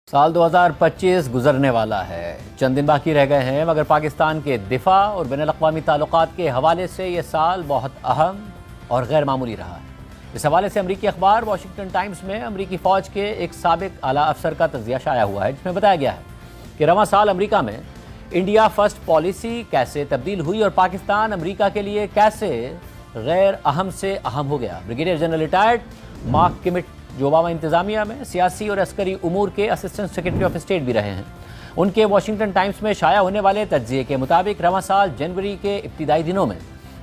साल 2025 गुजरने वाला है। चंद दिन बाकी रह गए हैं, मगर पाकिस्तान के दिफा और बैनुल-अक़वामी ताल्लुकात के हवाले से ये साल बहुत अहम और गैर मामूली रहा है। इस हवाले से अमरीकी अखबार वॉशिंगटन टाइम्स में अमरीकी फ़ौज के एक साबिक आला अफसर का तज़किया शाया हुआ है, जिसमें बताया गया है कि रवां साल अमरीका में इंडिया फर्स्ट पॉलिसी कैसे तब्दील हुई और पाकिस्तान अमरीका के लिए कैसे गैर अहम से अहम हो गया। ब्रिगेडियर जनरल रिटायर्ड मार्क किमिट, जो ओबामा इंतजामिया में सियासी और अस्करी उमूर के असिस्टेंट सेक्रेटरी ऑफ स्टेट भी रहे हैं, उनके वॉशिंगटन टाइम्स में शाया होने वाले तज्जिए के मुताबिक रवां साल जनवरी के इब्तिदाई दिनों में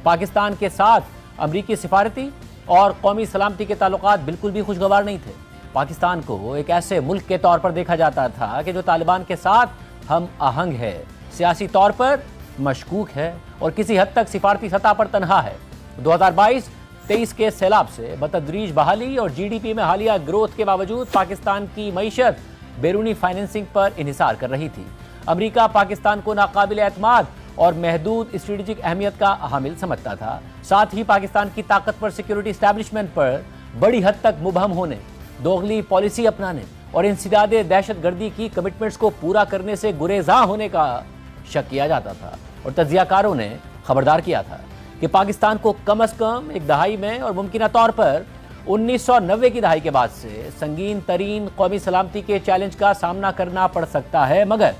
पाकिस्तान के साथ अमरीकी सिफारती और कौमी सलामती के ताल्लुकात बिल्कुल भी खुशगवार नहीं थे। पाकिस्तान को एक ऐसे मुल्क के तौर पर देखा जाता था कि जो तालिबान के साथ हम आहंग है, सियासी तौर पर मशकूक है और किसी हद तक सिफारती सतह पर तनहा है। 2022-23 के सैलाब से बतदरीज बहाली और जीडीपी में हालिया ग्रोथ के बावजूद पाकिस्तान की मईशत बैरूनी फाइनेंसिंग पर इन्हिसार कर रही थी। अमरीका पाकिस्तान को नाकाबिल एतमाद और महदूद स्ट्रेटेजिक अहमियत का हामिल समझता था। साथ ही पाकिस्तान की ताकतवर सिक्योरिटी एस्टैब्लिशमेंट पर बड़ी हद तक मुबहम होने, दोगली पॉलिसी अपनाने और इंसदादे दहशत गर्दी की कमिटमेंट्स को पूरा करने से गुरेज़ा होने का शक किया जाता था और तज्जियाकारों ने खबरदार किया था कि पाकिस्तान को कम अज़ कम एक दहाई में और मुमकिन तौर पर 1990 की दहाई के बाद से संगीन तरीन कौमी सलामती के चैलेंज का सामना करना पड़ सकता है। मगर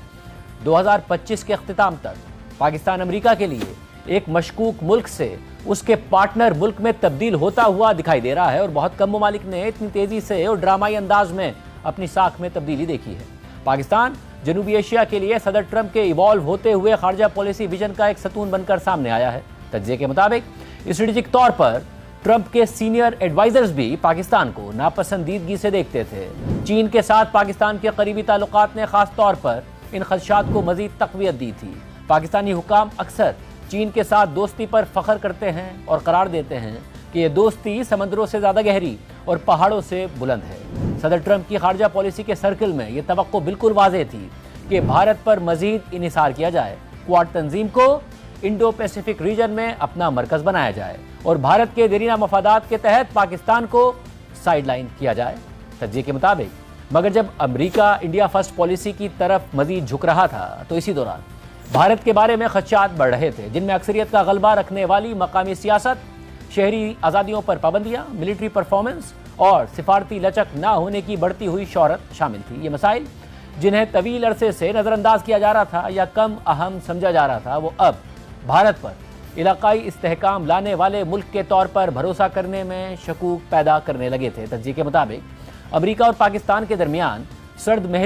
2025 के अख्तिताम तक पाकिस्तान अमरीका के लिए एक मशकूक मुल्क से उसके पार्टनर मुल्क में तब्दील होता हुआ दिखाई दे रहा है और बहुत कम ममालिक ने इतनी तेज़ी से और ड्रामाई अंदाज में अपनी साख में तब्दीली देखी है। पाकिस्तान जनूबी एशिया के लिए सदर ट्रंप के इवॉल्व होते हुए खारजा पॉलिसी विजन का एक सतून बनकर सामने आया है। तज्जिए के मुताबिक स्ट्रेटेजिक तौर पर ट्रंप के सीनियर एडवाइजर्स भी पाकिस्तान को नापसंदीदगी से देखते थे। चीन के साथ पाकिस्तान के करीबी ताल्लुकात ने खास तौर पर इन खदशात को मजीद तक़वियत दी थी। पाकिस्तानी हुकाम अक्सर चीन के साथ दोस्ती पर फख्र करते हैं और करार देते हैं कि यह दोस्ती समंदरों से ज़्यादा गहरी और पहाड़ों से बुलंद है। सदर ट्रंप की खारजा पॉलिसी के सर्कल में यह तवक्को बिल्कुल वाज़ेह थी कि भारत पर मजीद इन्हिसार किया जाए, क्वाड तंजीम को इंडो पैसिफिक रीजन में अपना मरकज़ बनाया जाए और भारत के देरीना मफादात के तहत पाकिस्तान को साइडलाइन किया जाए। तज्जिए के मुताबिक मगर जब अमरीका इंडिया फर्स्ट पॉलिसी की तरफ मजीद झुक रहा था, तो इसी दौरान भारत के बारे में खदशात बढ़ रहे थे, जिनमें अक्सरियत का गलबा रखने वाली मकामी सियासत, शहरी आज़ादियों पर पाबंदियाँ, मिलिट्री परफॉर्मेंस और सिफारती लचक ना होने की बढ़ती हुई शोहरत शामिल थी। ये मसाइल जिन्हें तवील अरसे से नज़रअंदाज किया जा रहा था या कम अहम समझा जा रहा था, वो अब भारत पर इलाकाई इस्तेहकाम लाने वाले मुल्क के तौर पर भरोसा करने में शकूक पैदा करने लगे थे। तज्जिए के मुताबिक अमरीका और पाकिस्तान के दरमियान सर्द महर